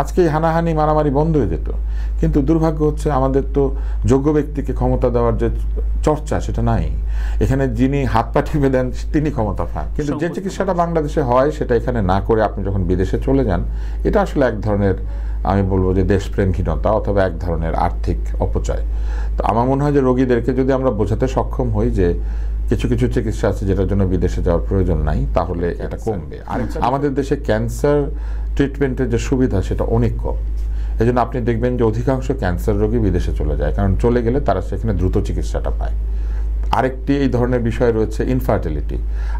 আজকে হানাহানি মারামারি বন্ধ হয়ে যেত, কিন্তু দুর্ভাগ্য হচ্ছে আমাদের তো যোগ্য ব্যক্তিকে ক্ষমতা দেওয়ার যে চর্চা সেটা নাই। এখানে যিনি হাত পা টিপে দেন তিনি ক্ষমতা পান, কিন্তু যে চিকিৎসাটা বাংলাদেশে হয় সেটা এখানে না করে আপনি যখন বিদেশে চলে যান, এটা আসলে এক ধরনের, আমি বলবো যে দেশপ্রেমহীনতা অথবা এক ধরনের আর্থিক অপচয়। তো আমার মনে হয় যে রোগীদেরকে যদি আমরা বোঝাতে সক্ষম হই যে কিছু কিছু চিকিৎসা আছে যেটার জন্য বিদেশে যাওয়ার প্রয়োজন নাই, তাহলে এটা কমবে। আর আমাদের দেশে ক্যান্সার ট্রিটমেন্টের যে সুবিধা সেটা অনেক কম। এই জন্য আপনি দেখবেন যে অধিকাংশ ক্যান্সার রোগী বিদেশে চলে যায়, কারণ চলে গেলে তারা সেখানে দ্রুত চিকিৎসাটা পায়। আরেকটি এই ধরনের বিষয় রয়েছে ইনফার্টিলিটি।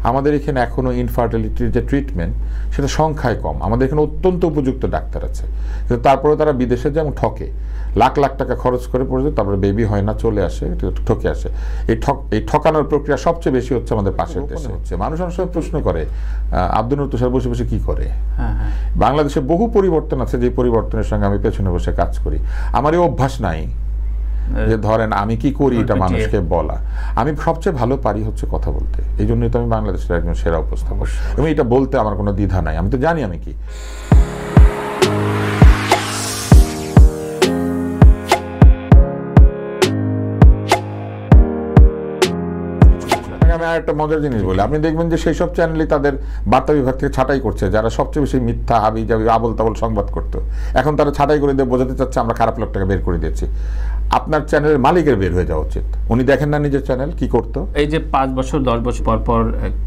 আমাদের এখানে এখনও ইনফার্টিলিটির যে ট্রিটমেন্ট সেটা সংখ্যায় কম। আমাদের এখানে অত্যন্ত উপযুক্ত ডাক্তার আছে, কিন্তু তারপরে তারা বিদেশে যেমন ঠকে, লাখ লাখ টাকা খরচ করে পড়ে যায়, তারপরে বেবি হয় না, চলে আসে, ঠকে আসে। এই ঠকানোর প্রক্রিয়া সবচেয়ে বেশি হচ্ছে আমাদের পাশের দেশে হচ্ছে। মানুষ অনেক সময় প্রশ্ন করে আব্দুল নূর তুষার বসে বসে কি করে। বাংলাদেশে বহু পরিবর্তন আছে, যে পরিবর্তনের সঙ্গে আমি পেছনে বসে কাজ করি। আমার এই অভ্যাস নাই যে ধরেন আমি কি করি এটা মানুষকে বলা। আমি সবচেয়ে ভালো পারি হচ্ছে কথা বলতে, এই জন্যই তো আমি বাংলাদেশের একজন সেরা উপস্থাপক, এবং এটা বলতে আমার কোনো দ্বিধা নাই। আমি তো জানি আমি কি। আমি একটা মজার জিনিস বলি, আপনি দেখবেন যে সেই সব চ্যানেলই তাদের বার্তা বিভাগ থেকে ছাঁটাই করছে যারা সবচেয়ে বেশি মিথ্যা হাবিজাবি আবল তাবল সংবাদ করতো। এখন তারা ছাঁটাই করে দিয়ে বোঝাতে চাচ্ছে আমরা খারাপ লোকটাকে বের করে দিয়েছি। আপনার চ্যানেলের মালিকের বের হয়ে যাওয়া উচিত। উনি দেখেন না নিজের চ্যানেল কি করতো? এই যে 5 বছর 10 বছর পর পর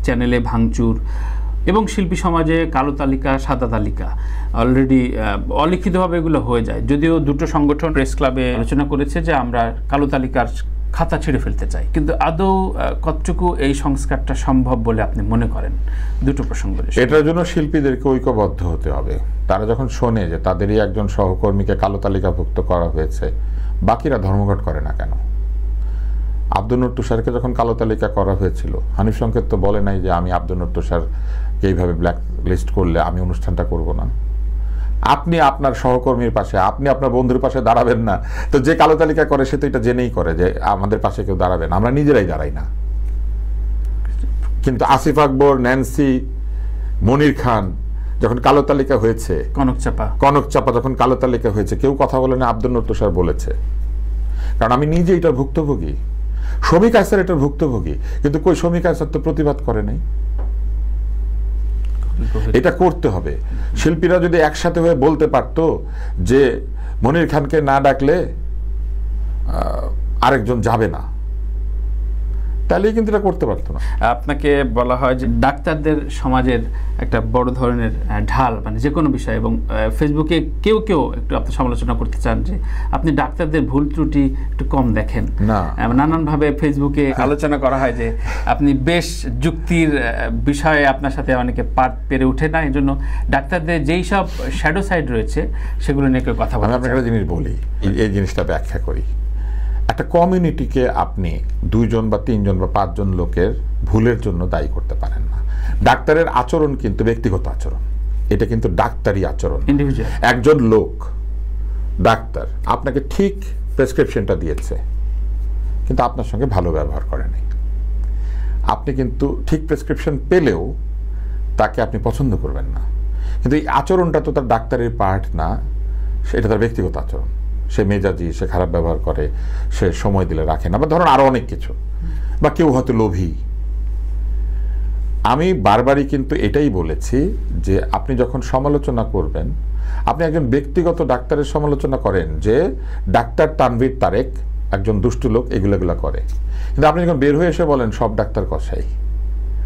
চ্যানেলে ভাঙচুর এবং শিল্পী সমাজে কালো তালিকা সাদা তালিকা অলরেডি অলিখিতভাবে এগুলো হয়ে যায়। যদিও দুটো সংগঠন প্রেস ক্লাবে আলোচনা করেছে যে আমরা কালো তালিকার খাতা ছেড়ে ফেলতে চাই, কিন্তু আদৌ কতটুকু এই সংস্কারটা সম্ভব বলে আপনি মনে করেন? দুটো প্রসঙ্গ। এটার জন্য শিল্পীদেরকে ঐক্যবদ্ধ হতে হবে। তারা যখন শোনে যে তাদেরই একজন সহকর্মীকে কালো তালিকাভুক্ত করা হয়েছে, বাকিরা ধর্মঘট করে না কেন? আব্দুল নূর তুষারকে যখন কালো তালিকা করা হয়েছিল, হানিফ সংকেত তো বলে নাই যে আমি আব্দুল নূর তুষারকে এইভাবে ব্ল্যাক লিস্ট করলে আমি অনুষ্ঠানটা করব না। আপনি আপনার সহকর্মীর পাশে, আপনি আপনার বন্ধুর পাশে দাঁড়াবেন না, তো যে কালো তালিকা করে সে তো এটা জেনেই করে যে আমাদের পাশে কেউ দাঁড়াবেন, আমরা নিজেরাই দাঁড়াই না। কিন্তু আসিফ আকবর, ন্যান্সি, মনির খান যখন কালো তালিকা হয়েছে, কনক চাপা যখন কালো তালিকা হয়েছে, কেউ কথা বলে না, আব্দুল নূর তুষার বলেছে। কারণ আমি নিজে এটার ভুক্তভোগী, শমী কায়সার এটার ভুক্তভোগী, কিন্তু কই শমী কায়সার তো প্রতিবাদ করে নাই। এটা করতে হবে। শিল্পীরা যদি একসাথে হয়ে বলতে পারতো যে মনির খানকে না ডাকলে আরেকজন যাবে না, তাহলেই কিন্তু এটা করতে পারতো না। আপনাকে বলা হয় যে ডাক্তারদের সমাজের একটা বড় ধরনের ঢাল, মানে যে কোনো বিষয়, এবং ফেসবুকে কেউ কেউ একটু আপনি সমালোচনা করতে চান যে আপনি ডাক্তারদের ভুল ত্রুটি একটু কম দেখেন না। নানানভাবে ফেসবুকে আলোচনা করা হয় যে আপনি বেশ যুক্তির বিষয়ে আপনার সাথে অনেকে পেরে ওঠে না, এই জন্য ডাক্তারদের যেই সব শ্যাডো সাইড রয়েছে সেগুলো নিয়ে কেউ কথা বলে। আমি আপনাকে একটা জিনিস বলি, এই জিনিসটা ব্যাখ্যা করি। একটা কমিউনিটিকে আপনি 2 জন বা 3 জন বা 5 জন লোকের ভুলের জন্য দায়ী করতে পারেন না। ডাক্তারের আচরণ কিন্তু ব্যক্তিগত আচরণ, এটা কিন্তু ডাক্তারি আচরণ। একজন লোক ডাক্তার আপনাকে ঠিক প্রেসক্রিপশনটা দিয়েছে, কিন্তু আপনার সঙ্গে ভালো ব্যবহার করেনি। আপনি কিন্তু ঠিক প্রেসক্রিপশন পেলেও তাকে আপনি পছন্দ করবেন না, কিন্তু এই আচরণটা তো তার ডাক্তারের পার্ট না, সেটা তার ব্যক্তিগত আচরণ। সে মেজাজি, সে খারাপ ব্যবহার করে, সে সময় দিলে রাখে না, বা ধরুন আরো অনেক কিছু, বা কেউ হয়তো লোভী। আমি বারবারই কিন্তু এটাই বলেছি যে আপনি যখন সমালোচনা করবেন, আপনি একজন ব্যক্তিগত ডাক্তারের সমালোচনা করেন যে ডাক্তার তানভীর তারেক একজন দুষ্টু লোক, এগুলো করে, কিন্তু আপনি যখন বের হয়ে এসে বলেন সব ডাক্তার কসাই,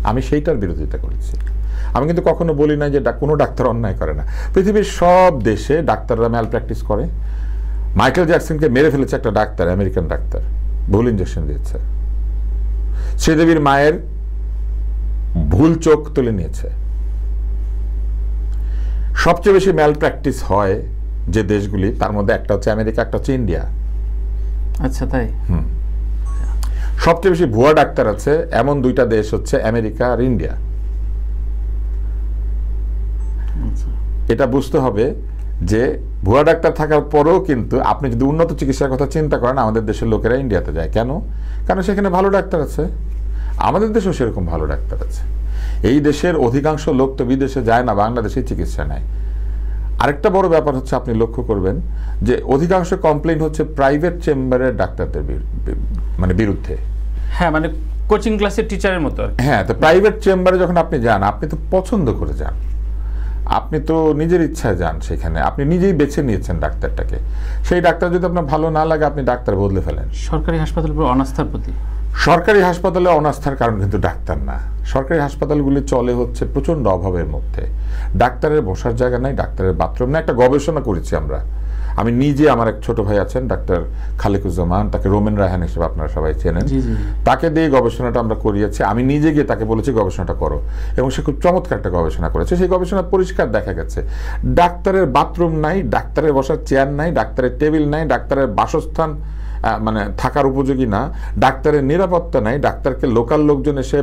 আমি সেইটার বিরোধিতা করেছি। আমি কিন্তু কখনো বলি না যে কোনো ডাক্তার অন্যায় করে না। পৃথিবীর সব দেশে ডাক্তাররা ম্যাল প্র্যাকটিস করে। মাইকেল জ্যাকসনকে মেরে ফেলেছে একটা ডাক্তার, আমেরিকান ডাক্তার, ভুল ইঞ্জেকশন দিয়েছে। শ্রীদেবীর মায়ের ভুল চোখ তুলে নিয়েছে। সবচেয়ে বেশি ম্যাল প্র্যাকটিস হয় যে দেশগুলি, তার মধ্যে একটা হচ্ছে আমেরিকা, একটা হচ্ছে ইন্ডিয়া। আচ্ছা, তাই? সবচেয়ে বেশি ভুয়া ডাক্তার আছে এমন 2টা দেশ হচ্ছে আমেরিকা আর ইন্ডিয়া। এটা বুঝতে হবে যে ভুয়া ডাক্তার থাকার পরেও কিন্তু আপনি যদি উন্নত চিকিৎসার কথা চিন্তা করেন, আমাদের দেশের লোকেরা ইন্ডিয়াতে যায় কেন? কারণ সেখানে ভালো ডাক্তার আছে। আমাদের দেশেও সেরকম ভালো ডাক্তার আছে। এই দেশের অধিকাংশ লোক তো বিদেশে যায় না, বাংলাদেশে চিকিৎসা নেয়। আরেকটা বড় ব্যাপার হচ্ছে আপনি লক্ষ্য করবেন যে অধিকাংশ কমপ্লেইন হচ্ছে প্রাইভেট চেম্বারের ডাক্তারদের মানে বিরুদ্ধে। হ্যাঁ, মানে কোচিং ক্লাসের টিচারের মতো। হ্যাঁ, তো প্রাইভেট চেম্বারে যখন আপনি যান, আপনি তো পছন্দ করে যান, আপনি তো নিজের ইচ্ছায় যান সেখানে, আপনি নিজেই বেছে নিয়েছেন ডাক্তারটাকে। সেই ডাক্তার যদি আপনার ভালো না লাগে, আপনি ডাক্তার বদলে ফেলেন। সরকারি হাসপাতালের উপর অনাস্থার প্রতি, সরকারি হাসপাতালে অনাস্থার কারণ কিন্তু ডাক্তার না। সরকারি হাসপাতালগুলি চলে হচ্ছে প্রচণ্ড অভাবের মধ্যে। ডাক্তারের বসার জায়গা নাই, ডাক্তারের বাথরুম না। একটা গবেষণা করেছি আমি নিজে, আমার এক ছোট ভাই আছেন ডাক্তার খালেকুজ্জামান, তাকে রোমেন রায়হান হিসেবে আপনারা সবাই চেনেন, তাকে দিয়ে গবেষণাটা আমরা করিয়েছি। আমি নিজে গিয়ে তাকে বলেছি গবেষণাটা করো, এবং সে খুব চমৎকার একটা গবেষণা করেছে। সেই গবেষণা পরিষ্কার দেখা গেছে ডাক্তারের বাথরুম নাই, ডাক্তারের বসার চেয়ার নাই, ডাক্তারের টেবিল নাই, ডাক্তারের বাসস্থান মানে থাকার উপযোগী না, ডাক্তারের নিরাপত্তা নাই, ডাক্তারকে লোকাল লোকজন এসে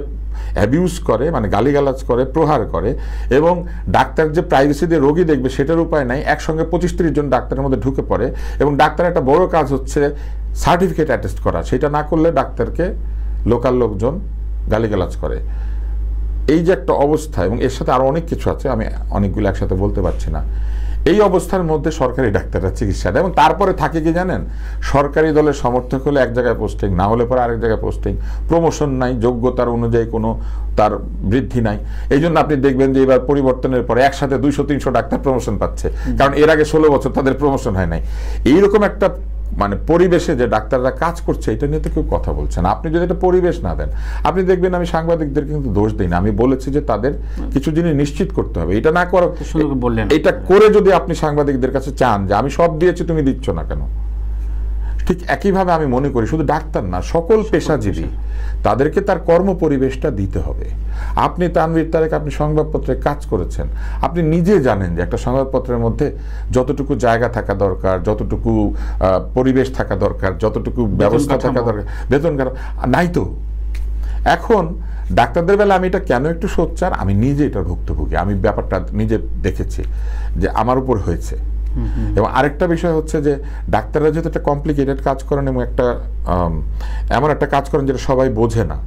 অ্যাবিউজ করে, মানে গালিগালাজ করে, প্রহার করে, এবং ডাক্তার যে প্রাইভেসি দিয়ে রোগী দেখবে সেটার উপায় নাই। একসঙ্গে 25-30 জন ডাক্তারের মধ্যে ঢুকে পড়ে, এবং ডাক্তারের একটা বড় কাজ হচ্ছে সার্টিফিকেট অ্যাটেস্ট করা। সেটা না করলে ডাক্তারকে লোকাল লোকজন গালিগালাজ করে। এই যে একটা অবস্থা, এবং এর সাথে আরও অনেক কিছু আছে, আমি অনেকগুলো একসাথে বলতে পারছি না। এই অবস্থার মধ্যে সরকারি ডাক্তাররা চিকিৎসা দেয়, এবং তারপরে থাকে কি জানেন, সরকারি দলের সমর্থক হলে এক জায়গায় পোস্টিং, না হলে পরে আরেক জায়গায় পোস্টিং, প্রমোশন নাই, যোগ্যতার অনুযায়ী কোনো তার বৃদ্ধি নাই। এই জন্য আপনি দেখবেন যে এবার পরিবর্তনের পরে একসাথে 200-300 ডাক্তার প্রমোশন পাচ্ছে, কারণ এর আগে 16 বছর তাদের প্রমোশন হয় নাই। এইরকম একটা মানে পরিবেশে যে ডাক্তাররা কাজ করছে, এটা নিয়ে তো কেউ কথা বলছে না। আপনি যদি একটা পরিবেশ না দেন, আপনি দেখবেন আমি সাংবাদিকদের কিন্তু দোষ দিই না, আমি বলেছি যে তাদের কিছু জিনিস নিশ্চিত করতে হবে। এটা না করা, এটা করে যদি আপনি সাংবাদিকদের কাছে চান যে আমি সব দিয়েছি তুমি দিচ্ছ না কেন, ঠিক একইভাবে আমি মনে করি শুধু ডাক্তার না, সকল পেশাজীবী তাদেরকে তার কর্ম পরিবেশটা দিতে হবে। আপনি তানভীর তারেক, আপনি সংবাদপত্রে কাজ করেছেন, আপনি নিজে জানেন যে একটা সংবাদপত্রের মধ্যে যতটুকু জায়গা থাকা দরকার, যতটুকু পরিবেশ থাকা দরকার, যতটুকু ব্যবস্থা থাকা দরকার, বেতন নাই তো। এখন ডাক্তারদের বেলা আমি এটা কেন একটু সোচ্চার, আমি নিজে এটার ভুক্তভোগী, আমি ব্যাপারটা নিজে দেখেছি যে আমার উপর হয়েছে। এবং আরেকটা বিষয় হচ্ছে যে ডাক্তাররা যেহেতু একটা কমপ্লিকেটেড কাজ করেন, এবং একটা এমন একটা কাজ করেন যেটা সবাই বোঝে না,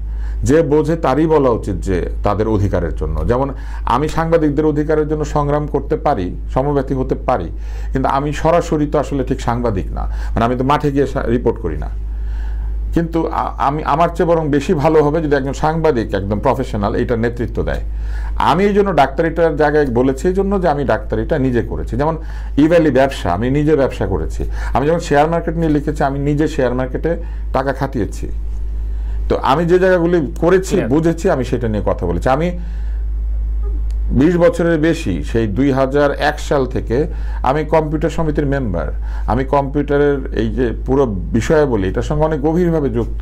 যে বোঝে তারই বলা উচিত যে তাদের অধিকারের জন্য। যেমন আমি সাংবাদিকদের অধিকারের জন্য সংগ্রাম করতে পারি, সমব্যথী হতে পারি, কিন্তু আমি সরাসরি তো আসলে ঠিক সাংবাদিক না, মানে আমি তো মাঠে গিয়ে রিপোর্ট করি না। কিন্তু আমার চেয়ে বরং বেশি ভালো হবে যদি একজন সাংবাদিক, একদম প্রফেশনাল, এইটার নেতৃত্ব দেয়। আমি এই জন্য ডাক্তারিটার জায়গায় বলেছি, এই জন্য যে আমি ডাক্তারিটা নিজে করেছি। যেমন ইভ্যালি ব্যবসা, আমি নিজে ব্যবসা করেছি। আমি যখন শেয়ার মার্কেট নিয়ে লিখেছি, আমি নিজে শেয়ার মার্কেটে টাকা খাটিয়েছি। তো আমি যে জায়গাগুলি করেছি, বুঝেছি, আমি সেটা নিয়ে কথা বলেছি। আমি 20 বছরের বেশি, সেই 2001 সাল থেকে আমি কম্পিউটার সমিতির মেম্বার। আমি কম্পিউটারের এই যে পুরো বিষয়াবলী, এটার সঙ্গে অনেক গভীরভাবে যুক্ত।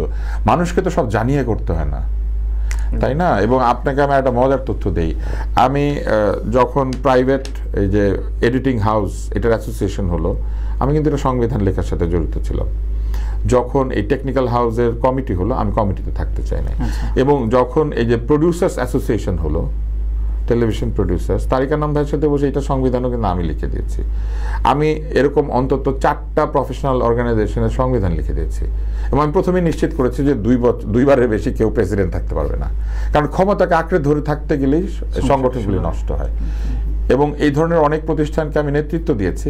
মানুষকে তো সব জানিয়ে করতে হয় না, তাই না? এবং আপনাকে আমি একটা মজার তথ্য দেই, আমি যখন প্রাইভেট এই যে এডিটিং হাউস, এটার অ্যাসোসিয়েশন হলো, আমি কিন্তু এটা সংবিধান লেখার সাথে জড়িত ছিলাম। যখন এই টেকনিক্যাল হাউসের কমিটি হলো, আমি কমিটিতে থাকতে চাই না। এবং যখন এই যে প্রডিউসার্স অ্যাসোসিয়েশন হলো, টেলিভিশন প্রডিউসার্স, তারিকা নাম ভাইয়ের সাথে বসে এটা সংবিধানও কিন্তু আমি লিখে দিয়েছি। আমি এরকম অন্তত 4টা প্রফেশনাল অর্গানাইজেশনের সংবিধান লিখে দিয়েছি। এবং আমি প্রথমেই নিশ্চিত করেছি যে 2বারের বেশি কেউ প্রেসিডেন্ট থাকতে পারবে না, কারণ ক্ষমতাকে আঁকড়ে ধরে থাকতে গেলেই সংগঠনগুলি নষ্ট হয়। এবং এই ধরনের অনেক প্রতিষ্ঠানকে আমি নেতৃত্ব দিয়েছি।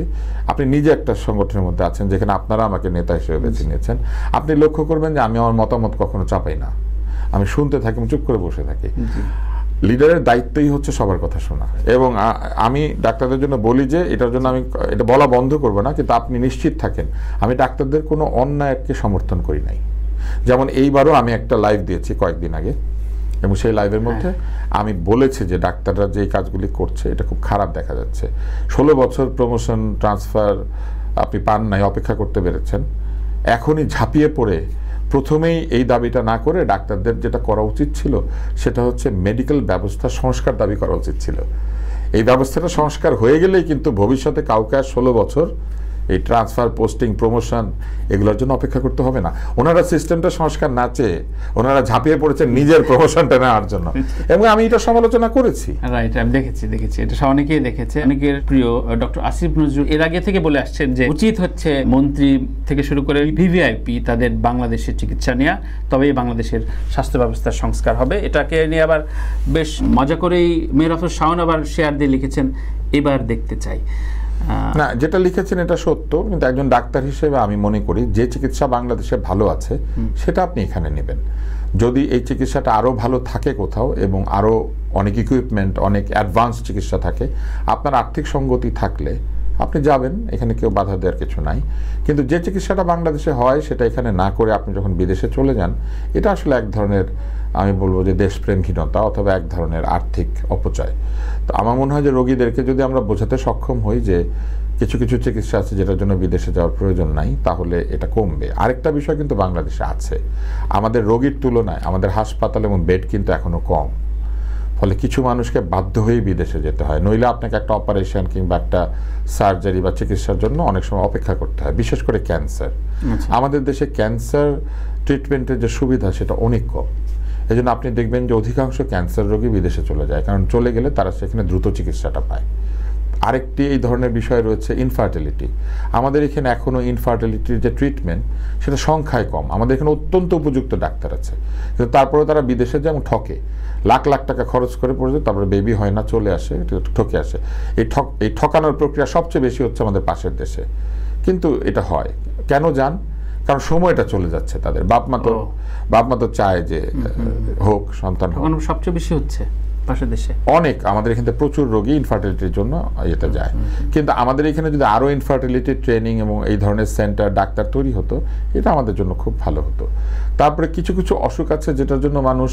আপনি নিজে একটা সংগঠনের মধ্যে আছেন যেখানে আপনারা আমাকে নেতা হিসেবে বেছে নিয়েছেন। আপনি লক্ষ্য করবেন যে আমি আমার মতামত কখনো চাপাই না, আমি শুনতে থাকি, চুপ করে বসে থাকি। লিডারের দায়িত্বই হচ্ছে সবার কথা শোনা। এবং আমি ডাক্তারদের জন্য বলি যে এটার জন্য আমি এটা বলা বন্ধ করবো না, কিন্তু আপনি নিশ্চিত থাকেন আমি ডাক্তারদের কোনো অন্যায়কে সমর্থন করি নাই। যেমন এইবারও আমি একটা লাইভ দিয়েছি কয়েকদিন আগে, এবং সেই লাইভের মধ্যে আমি বলেছি যে ডাক্তাররা যে কাজগুলি করছে এটা খুব খারাপ দেখা যাচ্ছে। 16 বছর প্রমোশন ট্রান্সফার আপনি পান নাই, অপেক্ষা করতে পেরেছেন, এখনই ঝাঁপিয়ে পড়ে প্রথমেই এই দাবিটা না করে ডাক্তারদের যেটা করা উচিত ছিল সেটা হচ্ছে মেডিকেল ব্যবস্থা সংস্কার দাবি করা উচিত ছিল। এই ব্যবস্থাটা সংস্কার হয়ে গেলেই কিন্তু ভবিষ্যতে কাউকে আর 16 বছর এই ট্রান্সফার, পোস্টিং, প্রমোশন এগুলোর জন্য অপেক্ষা করতে হবে না। ওনারা সিস্টেমটা সংস্কার না চেয়ে ওনারা ঝাঁপিয়ে পড়েছেন নিজের প্রমোশনটা নেওয়ার জন্য, এবং আমি এটা সমালোচনা করেছি। রাইট, আমি দেখেছি এটা অনেকেই দেখেছে। অনেকের প্রিয় ডক্টর আসিফ নজরুল এর আগে থেকে বলে আসছেন যে উচিত হচ্ছে মন্ত্রী থেকে শুরু করে ভিভিআইপি তাদের বাংলাদেশের চিকিৎসা নেওয়া, তবেই বাংলাদেশের স্বাস্থ্য ব্যবস্থার সংস্কার হবে। এটাকে নিয়ে আবার বেশ মজা করেই মেহরাফুজ শাওন আবার শেয়ার দিয়ে লিখেছেন, এবার দেখতে চাই। না, যেটা লিখেছেন এটা সত্য, কিন্তু একজন ডাক্তার হিসেবে আমি মনে করি যে চিকিৎসা বাংলাদেশে ভালো আছে সেটা আপনি এখানে নেবেন। যদি এই চিকিৎসাটা আরও ভালো থাকে কোথাও এবং আরও অনেক ইকুইপমেন্ট, অনেক অ্যাডভান্স চিকিৎসা থাকে, আপনার আর্থিক সঙ্গতি থাকলে আপনি যাবেন, এখানে কেউ বাধা দেওয়ার কিছু নাই। কিন্তু যে চিকিৎসাটা বাংলাদেশে হয় সেটা এখানে না করে আপনি যখন বিদেশে চলে যান, এটা আসলে এক ধরনের, আমি বলবো যে দেশপ্রেমহীনতা অথবা এক ধরনের আর্থিক অপচয়। তো আমার মনে হয় যে রোগীদেরকে যদি আমরা বোঝাতে সক্ষম হই যে কিছু কিছু চিকিৎসা আছে যেটার জন্য বিদেশে যাওয়ার প্রয়োজন নাই, তাহলে এটা কমবে। আরেকটা বিষয় কিন্তু বাংলাদেশে আছে, আমাদের রোগীর তুলনায় আমাদের হাসপাতাল এবং বেড কিন্তু এখনো কম। ফলে কিছু মানুষকে বাধ্য হয়েই বিদেশে যেতে হয়, নইলে আপনাকে একটা অপারেশন কিংবা একটা সার্জারি বা চিকিৎসার জন্য অনেক সময় অপেক্ষা করতে হয়, বিশেষ করে ক্যান্সার। আমাদের দেশে ক্যান্সার ট্রিটমেন্টের যে সুবিধা সেটা অনেক কম। এই জন্য আপনি দেখবেন যে অধিকাংশ ক্যান্সার রোগী বিদেশে চলে যায়, কারণ চলে গেলে তারা সেখানে দ্রুত চিকিৎসাটা পায়। আরেকটি এই ধরনের বিষয় রয়েছে ইনফার্টিলিটি। আমাদের এখানে এখনও ইনফার্টিলিটির যে ট্রিটমেন্ট সেটা সংখ্যায় কম। আমাদের এখানে অত্যন্ত উপযুক্ত ডাক্তার আছে, কিন্তু তারপরে তারা বিদেশে যেমন ঠকে, লাখ লাখ টাকা খরচ করে পড়ে, তারপরে বেবি হয় না, চলে আসে, ঠকে আসে। এই ঠকানোর প্রক্রিয়া সবচেয়ে বেশি হচ্ছে আমাদের পাশের দেশে। কিন্তু এটা হয় কেন জান? কারণ সময়টা চলে যাচ্ছে তাদের। বাপ মা তো চায় যে হোক, সন্তান হোক। সবচেয়ে বেশি হচ্ছে পাশের দেশে অনেক, আমাদের এখানে প্রচুর রোগী ইনফার্টিলিটির জন্য এটা যায়। কিন্তু আমাদের এখানে যদি আরও ইনফার্টিলিটি ট্রেনিং এবং এই ধরনের সেন্টার, ডাক্তার তৈরি হতো, এটা আমাদের জন্য খুব ভালো হতো। তারপরে কিছু কিছু অসুখ আছে যেটার জন্য মানুষ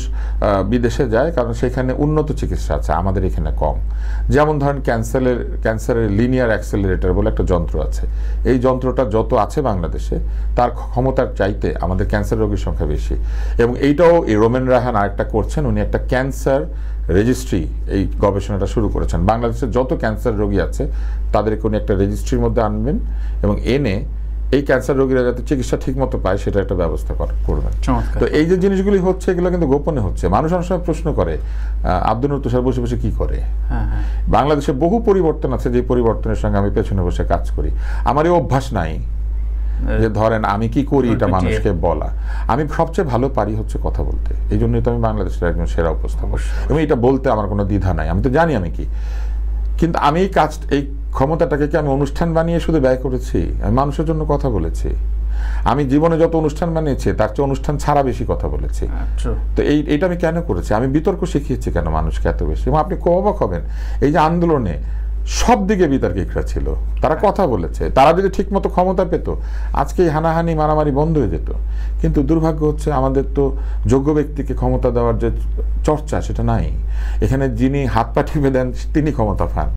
বিদেশে যায়, কারণ সেখানে উন্নত চিকিৎসা আছে, আমাদের এখানে কম। যেমন ধরেন ক্যান্সারের লিনিয়ার অ্যাক্সেলারেটর বলে একটা যন্ত্র আছে। এই যন্ত্রটা যত আছে বাংলাদেশে, তার ক্ষমতার চাইতে আমাদের ক্যান্সার রোগীর সংখ্যা বেশি। এবং এইটাও এই রোমেন রায়হান আরেকটা করছেন, উনি একটা ক্যান্সার রেজিস্ট্রি, এই গবেষণাটা শুরু করেছেন। বাংলাদেশে যত ক্যান্সার রোগী আছে তাদেরকে উনি একটা রেজিস্ট্রির মধ্যে আনবেন এবং এনে এই ক্যান্সার রোগীরা যাতে চিকিৎসা ঠিক মতো পায় সেটা একটা ব্যবস্থা করবেন। তো এই যে জিনিসগুলি হচ্ছে, এগুলো কিন্তু গোপনে হচ্ছে। মানুষ অনেক সময় প্রশ্ন করে আব্দুল নূর তুষার বসে বসে কি করে। বাংলাদেশে বহু পরিবর্তন আছে, যে পরিবর্তনের সঙ্গে আমি পেছনে বসে কাজ করি। আমার এই অভ্যাস নাই যে ধরেন আমি কি করি এটা মানুষকে বলা। আমি সবচেয়ে ভালো পারি হচ্ছে কথা বলতে, এই জন্যই তো আমি বাংলাদেশের একজন সেরা উপস্থাপক এবং এটা বলতে আমার কোনো দ্বিধা নাই, আমি তো জানি আমি কি। কিন্তু আমি এই ক্ষমতাটাকে কি আমি অনুষ্ঠান বানিয়ে শুধু ব্যয় করেছি? আমি মানুষের জন্য কথা বলেছি। আমি জীবনে যত অনুষ্ঠান বানিয়েছি তার চেয়ে অনুষ্ঠান ছাড়া বেশি কথা বলেছি। তো এইটা আমি কেন করেছি? আমি বিতর্ক শিখিয়েছি কেন মানুষকে এত বেশি? এবং আপনি অবাক হবেন, এই যে আন্দোলনে সব দিকে বিতর্কিকরা ছিল, তারা কথা বলেছে। তারা যদি ঠিকমতো ক্ষমতা পেত আজকে এই হানাহানি মারামারি বন্ধ হয়ে যেত। কিন্তু দুর্ভাগ্য হচ্ছে আমাদের তো যোগ্য ব্যক্তিকে ক্ষমতা দেওয়ার যে চর্চা সেটা নাই। এখানে যিনি হাত পা টিপে দেন তিনি ক্ষমতা পান।